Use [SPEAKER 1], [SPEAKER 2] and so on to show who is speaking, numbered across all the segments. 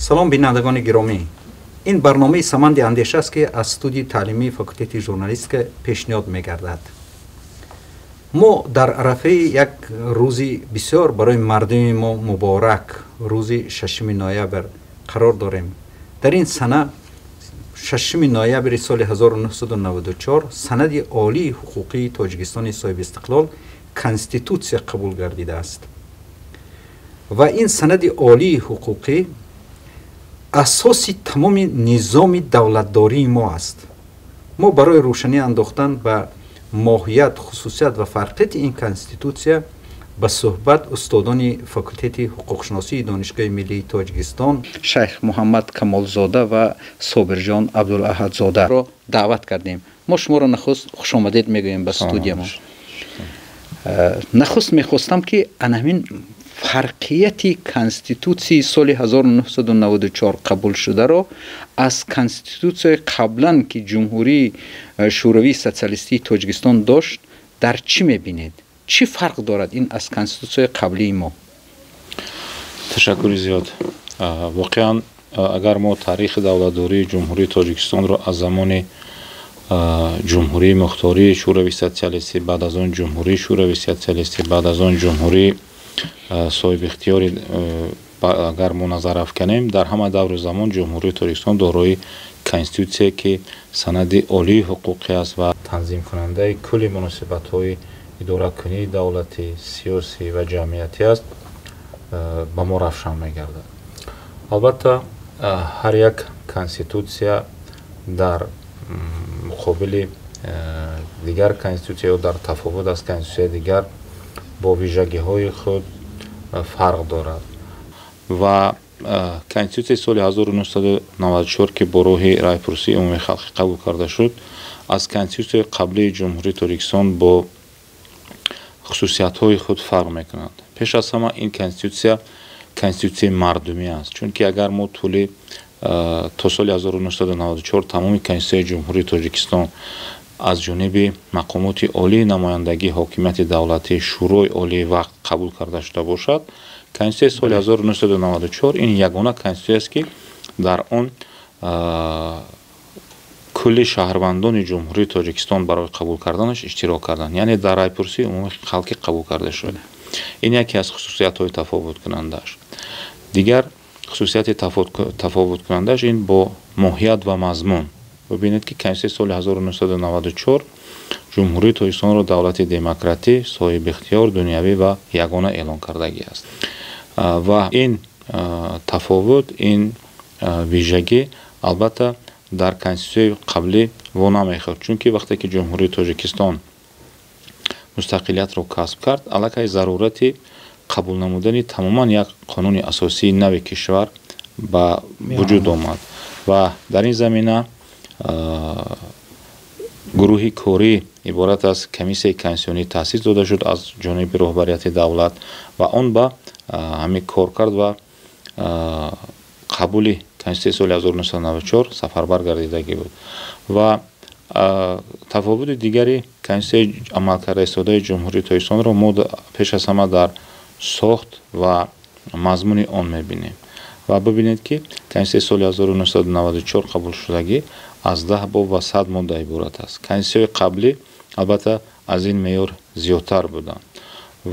[SPEAKER 1] سلام بینندگان گرامی. این برنامه سمند اندیشه است که از استودیوی تعلیمی فاکولته ژورنالیستیک پیشنهاد می‌گردد. ما در عرفه یک روزی بسیار برای مردم ما مبارک، روز 6 نوامبر قرار داریم. در این سنه 6 نوامبر سال 1994 سند عالی حقوقی تاجیکستان صاحب استقلال کنستیتوسیا قبول گردیده است. و این سند عالی حقوقی اساس تمام نظام دولتداری ما است. ما برای روشنی انداختن به ماهیت، خصوصیت و فرقیت این کنستیتوسیا به صحبت استادان فاکولته حقوق شناسی دانشگاه ملی تاجیکستان شیخ محمد کمالزاده و صابرجان عبدالاحدزاده را دعوت کردیم. ما شما را نخست خوش آمدید میگوییم به استودیو ما. نخست میخواستم که همین فرقیت کنستیتوسی سال 1994 قبول شده را از کنستیتوسی قبلا که جمهوری شوروی سوسیالیستی تاجیکستان داشت در چی میبینید؟ چی فرق دارد این از کنستیتوسی قبلی ما؟
[SPEAKER 2] تشکر زیاد. واقعا اگر ما تاریخ دولتداری جمهوری تاجیکستان را از زمان جمهوری مختاری شوروی سوسیالیستی، بعد از آن جمهوری شوروی سوسیالیستی، بعد از آن جمهوری صاحب اختیاری اگر ما نظر افکنیم، در همه دور زمان جمهوری تاجیکستان دارای کنستیتوسیه که سند عالی حقوقی است و تنظیم کننده کل مناسبت های اداره کنی دولتی، سیاسی و جمعیتی است، به ما روشن میگردد. البته هر یک کنستیتوسیا در مقابل دیگر کنستیتوسیا در تفاوت از کنستیتوسیا دیگر با ویژگی های خود فرق دارد و کنستیتوسیای سال 1994 که با راه رایپرسی عمومی خلقی قبول کرده شد از کنستیتوسیای قبلی جمهوری تاجیکستان با خصوصیت های خود فرق میکنند. پیش از همه این کنستیتوسیای مردمی است، چون که اگر ما طول تا سال 1994 تمام کنستیتوسیای جمهوری تاجیکستان از جانب مقامات عالی نمایندگی حاکمیت دولتی شورای عالی وقت قبول کرده شده باشد، کنستیتوسیای سال 1994 این یگانه کنستیتوسیای است که در آن کل شهروندان جمهوری تاجیکستان برای قبول کردنش اشتراک کردند، یعنی در رایپرسی عمومی خلقی قبول کرده شده. این یکی از خصوصیت های تفاوت کنندش. دیگر خصوصیت تفاوت کنندش این با ماهیت و مضمون. ببینید که کنستیتوسیای سال 1994 جمهوری تاجیکستان را دولت دموکراتی صاحب اختیار دنیوی و یگانه اعلان کردگی است و این تفاوت، این ویژگی البته در کنستیتوسیای قبلی وا نمیخورد، چون که وقتی که جمهوری تاجیکستان مستقلیت را کسب کرد الکی ضرورت قبول نمودن تماما یک قانون اساسی نو کشور به وجود آمد و در این زمینه گروهی کاری عبارت از کمیسیون کنستیتوسیونی تأسیس داده شد از جانب رهبریت دولت و آن به همین کار کرد و قبول کنستیتوسیای سال 1994 سفربر گردیدگی بود. و تفاوت دیگری کنستیتوسیای عملکرد ساده جمهوری تاجیکستان را ما پیش از همه در ساخت و مضمون آن میبینیم و ببینید که کنستیتوسیای سال 1994 قبول شدگی از 10 باب و 100 ماده عبارت است. کنستیتوسیای قبلی البته از این معیار زیادتر بودند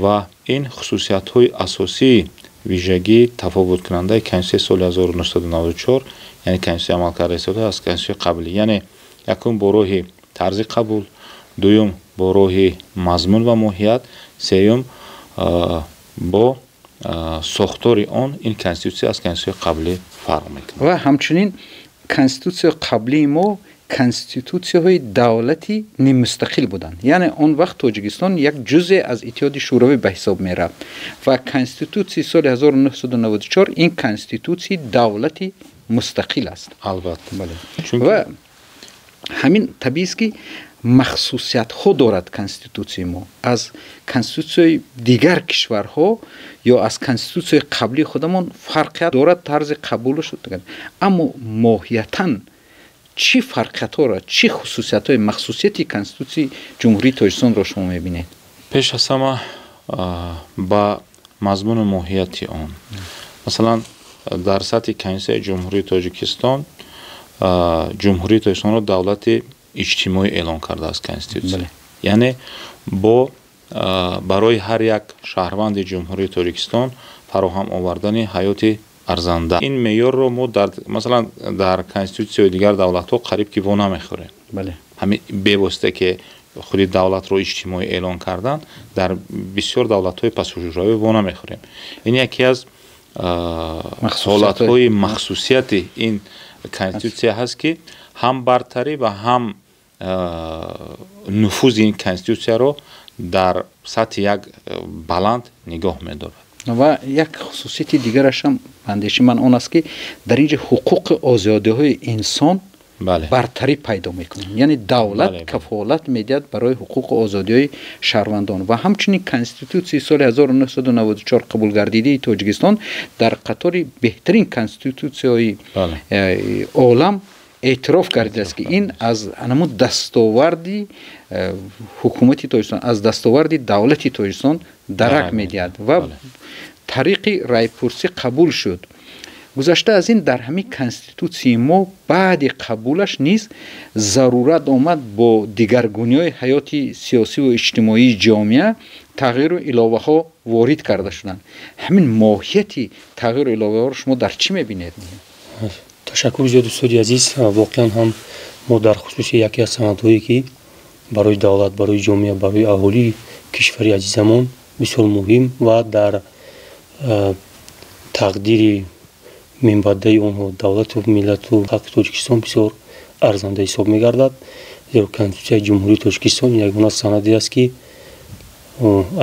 [SPEAKER 2] و این خصوصیت های اساسی ویژگی تفاوت کننده کنستیتوسیای سال 1994 یعنی کنستیتوسیای عملکرد ساده از کنستیتوسیای قبلی، یعنی یکم با راه طرز قبول، دوم با راه مضمون و ماهیت، سوم با ساختار آن این کنستیتوسیای از کنستیتوسیای قبلی فرق میکنه.
[SPEAKER 1] و همچنین کنستیتوسیای قبلی ما کنستیتوسیای های دولتی نیم مستقل بودند، یعنی اون وقت تاجیکستان یک جزء از اتحاد شوروی به حساب می رفت و کنستیتوسیای سال 1994 این کنستیتوسیای دولتی مستقل است.
[SPEAKER 2] البته
[SPEAKER 1] بله. و همین طبیعی است که مخصوصیت ها دارد کنستیتوسیای ما از کنستیتوسیای دیگر کشورها یا از کنستیتوسیای قبلی خودمان فرقیت دارد طرز قبولش شد. اما ماهیتاً چی فرقیت ها را، چی خصوصیت های مخصوصیتی کنستیتوسیای جمهوری تاجیکستان را شما میبینید؟
[SPEAKER 2] پیش از همه با مضمون ماهیتی آن، مثلا дар сатҳи Конститутсияи Ҷумҳурии Тоҷикистон Ҷумҳурии Тоҷикистонро давлати иҷтимоӣ эълон кардааст Конститутсия. Яъне бо барои ҳар як шаҳрванди Ҷумҳурии Тоҷикистон фароҳам овардани ҳаёти арзанда. Ин меъёрро мо масалан дар Конститутсияи дигар давлатҳо қариб ки во намехӯрем. Ҳамин бевосита ки худи давлатро иҷтимоӣ эълон кардан, дар бисёр давлатҳои пасуҳушравӣ во намехӯрем. Ин яке аз ҳолатҳои махсусияти ин Конститутсия ҳаст ки ҳам бартарӣ ва ҳам нуфузи ин Конститутсияро дар сатҳи як баланд нигоҳ медорад.
[SPEAKER 1] ва як хусусияти дигараш ҳам андеши ман он аст ки дар инҷа ҳуқуқи озодиҳои инсон бартарӣ пайдо мекунад. Яъне давлат кафолат медиҳад барои ҳуқуқи озодиҳои шаҳрвандон ва ҳамчунин Конститутсияи соли 1994 қабул гардидаи Тоҷикистон дар қатори беҳтарин конститутсияҳои олам эътироф гардидааст ки ин аз анаму дастоварди ҳукумати Тоҷикистон, аз дастоварди давлати Тоҷикистон дарак медиҳад ва тариқи райпурсӣ қабул шуд. гузашта аз ин дар ҳамин Конститутсияи мо баъди қабулаш низ зарурат омад бо дигаргуниҳои ҳаёти сиёсиву иҷтимоии ҷомеа тағйиру иловаҳо ворид карда шуданд. ҳамин моҳияти тағйиру иловаҳоро шумо дар чӣ мебинед?
[SPEAKER 3] ташаккур зиёд устоди азиз. воқеан ҳам мо дар хусуси яке аз санадҳое ки барои давлат, барои ҷомеа, барои аҳолии кишвари азизамон бисёр муҳим ва дар тақдири минбаъдаи онҳо давлату миллату халқи Тоҷикистон бисёр арзанда ҳисоб мегардад. зеро Конститутсияи Ҷумҳурии Тоҷикистон ягона санаде аст ки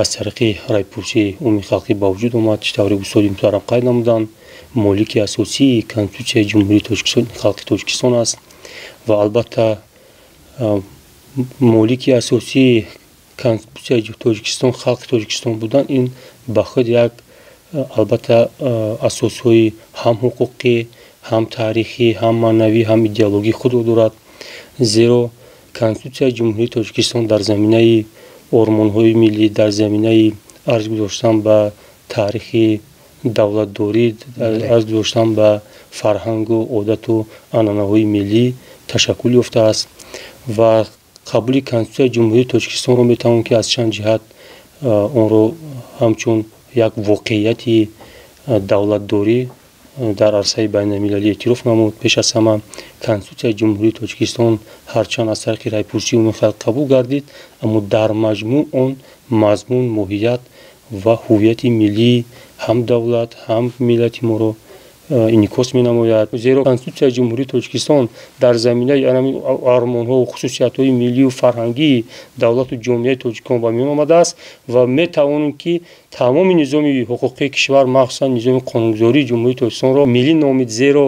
[SPEAKER 3] аз тариқи райпурсии умуми халқӣ ба вуҷуд омад. таври устоди муҳтарам қайд намуданд, молики асосии Конститутсияи Ҷумҳурии Тоҷикистон халқи Тоҷикистон аст ва албатта молики асосии Конститутсияи Тоҷикистон халқи Тоҷикистон будан ин ба худ як албатта асосҳои ҳам ҳуқуқӣ, ҳам таърихӣ, ҳам маънавӣ, ҳам идеологӣ худро дорад. зеро Конститутсияи Ҷумҳурии Тоҷикистон дар заминаи ормонҳои миллӣ, дар заминаи арз гузоштан ба таърихи давлатдорӣ, арз гузоштан ба фарҳангу одату анъанаҳои миллӣ ташаккул ёфтааст ва қабули Конститутсияи Ҷумҳурии Тоҷикистонро метавон ки аз чанд ҷиҳат онро ҳамчун як воқеияти давлатдорӣ дар арсаи байналмилалӣ эътироф намуд. пеш аз ҳама Конститутсияи Ҷумҳурии Тоҷикистон ҳарчанд аз тариқи райпурсии умуми халқ қабул гардид, аммо дар маҷмӯъ он мазмун, моҳият ва ҳуввияти миллии ҳам давлат, ҳам миллати моро инъикос менамояд. зеро Конститутсияи Ҷумҳурии Тоҷикистон дар заминаи армонҳо ва хусусиятҳои миллию фарҳангии давлату ҷомеаи Тоҷикистон ба миён омадааст ва метавонем ки тамоми низоми ҳуқуқии кишвар, махсусан низоми қонунгузории Ҷумҳурии Тоҷикистонро миллӣ номид. зеро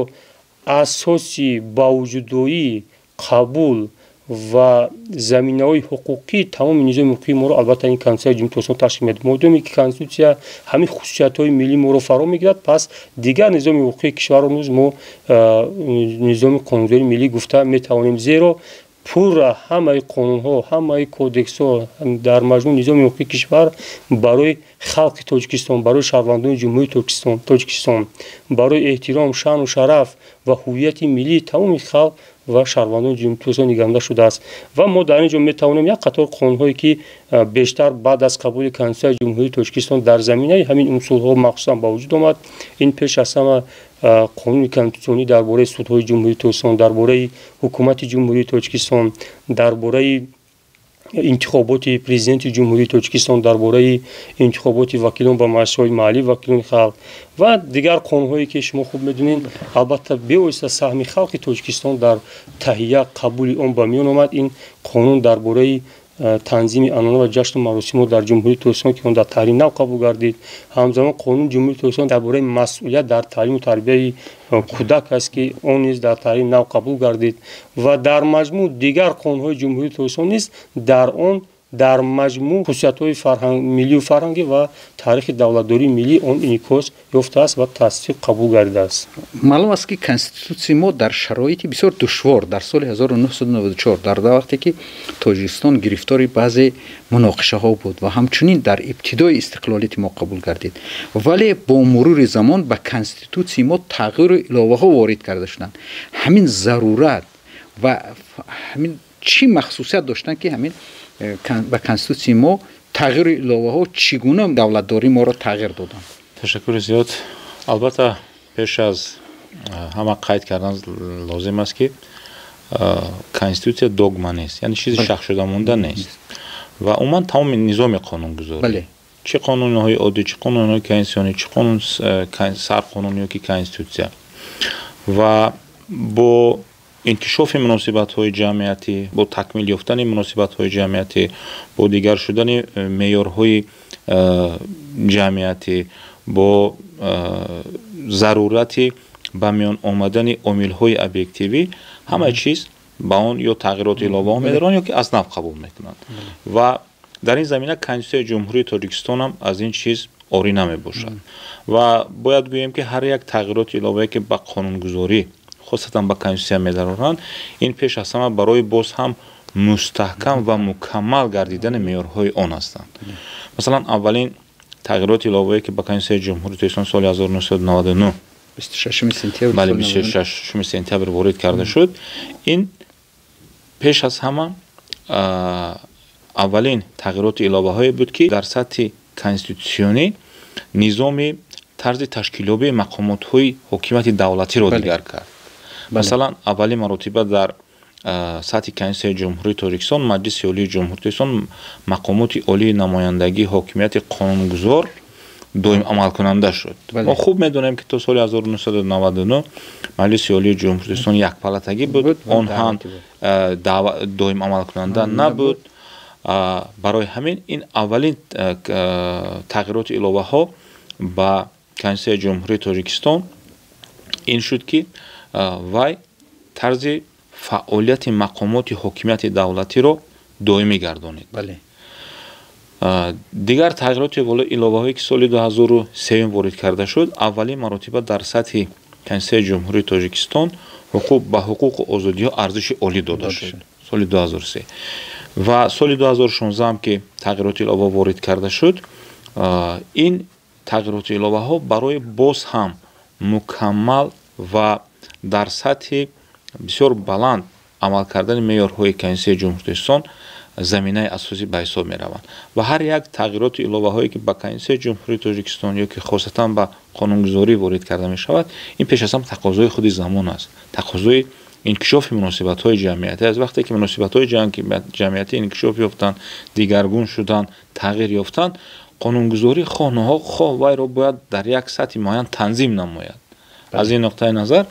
[SPEAKER 3] асоси ба вуҷудоӣ қабул ва заминаҳои ҳуқуқии тамоми низоми ҳуқуқии моро албатта ин Конститутсияи Ҷумҳурии Тоҷикистон ташкил медиҳад. модоме ки Конститутсия ҳамин хусусиятҳои миллии моро фаро мегирад, пас дигар низоми ҳуқуқии кишварро низ мо низоми қонунгузории миллӣ гуфта метавонем. зеро пурра ҳамаи қонунҳо, ҳамаи кодексҳо дар маҷмӯъ низоми ҳуқуқии кишвар барои халқи Тоҷикистон, барои шаҳрвандони Ҷумҳурии Тоҷикистон, барои эҳтиром, шаъну шараф ва ҳуввияти миллии тамоми халқ ва шаҳрвандони Ҷумҳурии Тоҷикистон нигаронда шудааст. ва мо дар ин ҷо метавонем як қатор қонунҳое ки бештар баъд аз қабули Конститутсияи Ҷумҳурии Тоҷикистон дар заминаи ҳамин усулҳо махсусан ба вуҷуд омад. ин пеш аз ҳама қонуни конститутсионӣ дар бораи судҳои Ҷумҳурии Тоҷикистон, дар бораи ҳукумати Ҷумҳурии Тоҷикистон, дар бораи интихоботи президенти Ҷумҳурии Тоҷикистон, дар бораи интихоботи вакилон ба маҷлисҳои маҳаллӣ, вакилони халқ ва дигар қонунҳое ки шумо хуб медонед. албатта бевосита саҳми халқи Тоҷикистон дар таҳия қабули он ба миён омад. ин қонун дар бораи танзими анъана ва ҷашну маросимҳо дар Ҷумҳурии Тоҷикистон ки он дар таҳрир нав қабул гардид. ҳамзамон қонуни Ҷумҳурии Тоҷикистон дар бораи масъулият дар таълиму тарбияи кӯдак аст ки он низ дар таҳрир нав қабул гардид ва дар маҷмӯъ дигар қонунҳои Ҷумҳурии Тоҷикистон низ дар он дар маҷмӯъ хусусиятҳои миллию фарҳангӣ ва таърихи давлатдории миллӣ он инъикос ёфтааст ва тасдиқ қабул гардидааст.
[SPEAKER 1] маълум аст ки конститутсияи мо дар шароити бисёр душвор дар соли 1994 дар вақте ки тоҷикистон гирифтори баъзе муноқишаҳо буд ва ҳамчунин дар ибтидои истиқлолияти мо қабул гардид, вале бо мурури замон ба конститутсияи мо тағйиру иловаҳо ворид карда шуданд. ҳамин зарурат ва ҳамин чӣ махсусият доштанд ки ҳамин ба конститутсияи мо тағйиру иловаҳо чӣ гуна давлатдории моро тағйир доданд?
[SPEAKER 2] ташаккури зиёд. албатта пеш аз ҳама қайд кардан лозим аст ки конститутсия догма нест, яъне чизи шахшудамонда нест ва умуман тамоми низоми қонунгузорӣ, чӣ қонунҳои оддӣ, чӣ қонунҳои конститутсионӣ, чӣ қонун сарқонун ёки конститутсия ва бо инкишофи муносибатҳои ҷамъиятӣ, бо такмил ёфтани муносибатҳои ҷамъиятӣ, бо дигар шудани меъёрҳои ҷамъиятӣ, бо зарурати ба миён омадани омилҳои объективӣ, ҳамаи чиз ба он ё тағйироти иловаҳо медаранд ё ки аз нав қабул мекунанд ва дар ин замина Конститутсияи Ҷумҳурии Тоҷикистон ҳам аз ин чиз орӣ намебошад ва бояд гӯем ки ҳар як тағйироти иловае ки ба қонунгузорӣ хосатан ба конститутсия медаронанд, ин пеш аз ҳама барои боз ҳам мустаҳкам ва мукаммал гардидани меъёрҳои он ҳастанд. масалан аввалин тағйироти иловае ки ба Конститутсияи Ҷумҳурии Тоҷикистон соли 1999 26 сентябр ворид карда шуд, ин пеш аз ҳама аввалин тағйироти иловаҳое буд ки дар сатҳи конститутсионӣ низоми тарзи ташкилёбии мақомотҳои ҳокимияти давлатиро дигар кард. масалан аввалин маротиба дар сатҳи Конститутсияи Ҷумҳурии Тоҷикистон Маҷлиси Олии Ҷумҳурии Тоҷикистон мақомоти олии намояндагии ҳокимияти қонунгузор доим амалкунанда шуд. мо хуб медонем ки то соли 1999 Маҷлиси Олии Ҷумҳурии Тоҷикистон якпалатагӣ буд, он ҳам доим амалкунанда набуд. барои ҳамин ин аввалин тағйироти иловаҳо ба Конститутсияи Ҷумҳурии Тоҷикистон ин шуд ки вай тарзи фаъолияти мақомоти ҳокимияти давлатиро доимӣ гардонид. дигар тағйироти иловаҳое ки соли 2003 ворид карда шуд, аввалин маротиба дар сатҳи Конститутсияи Ҷумҳурии Тоҷикистон ба ҳуқуқу озодиҳо арзиши олӣ дода шуд соли 2003 ва соли 2016 ҳам ки тағйироти иловаҳо ворид карда шуд, ин тағйироти иловаҳо барои боз ҳам мукаммал ва дар сатҳи бисёр баланд амал кардани меъёрҳои Конститутсияи Ҷумҳурии Тоҷикистон заминаи асосӣ ба ҳисоб мераванд ва ҳар як тағйироти иловаҳое ки ба Конститутсияи Ҷумҳурии Тоҷикистон ё ки хосатан ба қонунгузорӣ ворид карда мешавад, ин пеш аз ҳама тақозои худи замон аст, тақозои инкишофи муносибатҳои ҷамъиятӣ аст. вақте ки муносибатҳои ҷамъиятӣ инкишоф ёфтанд, дигаргун шуданд, тағйир ёфтанд, қонунгузорӣ хоҳ ноҳоқ хоҳ вайро бояд дар як сатҳи муайян танзим намояд. аз ин нуқтаи назар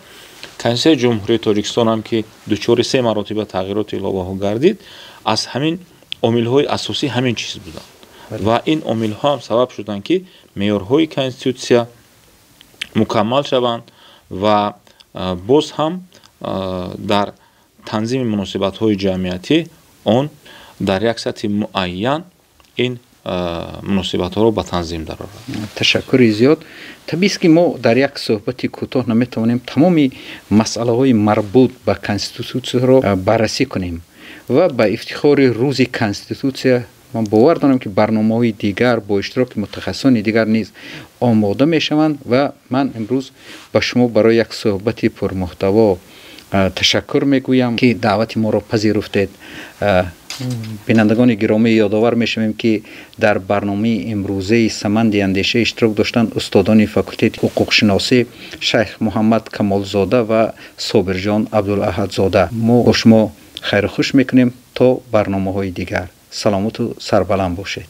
[SPEAKER 2] Конститутсияи Ҷумҳурии Тоҷикистон ҳам ки дучори 3 маротиба тағйироти иловаҳо гардид, аз ҳамин омилҳои асосӣ ҳамин чиз буданд ва ин омилҳо ҳам сабаб шуданд ки меъёрҳои конститутсия мукаммал шаванд ва боз ҳам дар танзими муносибатҳои ҷамъиятӣ он дар як сатҳи муайян ин муносибатҳоро ба танзим дарорад.
[SPEAKER 1] ташаккури зиёд. табист ки мо дар як суҳбати кӯтоҳ наметавонем тамоми масъалаҳои марбут ба конститутсияро баррасӣ кунем ва ба ифтихори рӯзи конститутсия ман бовар дорам ки барномаҳои дигар бо иштироки мутахассисони дигар низ омода мешаванд ва ман имрӯз ба шумо барои як суҳбати пурмуҳтаво ташаккур мегӯям ки даъвати моро пазируфтед. бинандагони гиромӣ ёдовар мешавем ки дар барномаи имрӯзаи саманди андеша иштирок доштанд устодони факултети ҳуқуқшиносӣ шайх Муҳаммад Камолзода ва Собирҷон Абдулаҳадзода. мо бо шумо хайру хуш мекунем то барномаҳои дигар. саломату сарбаланд бошед.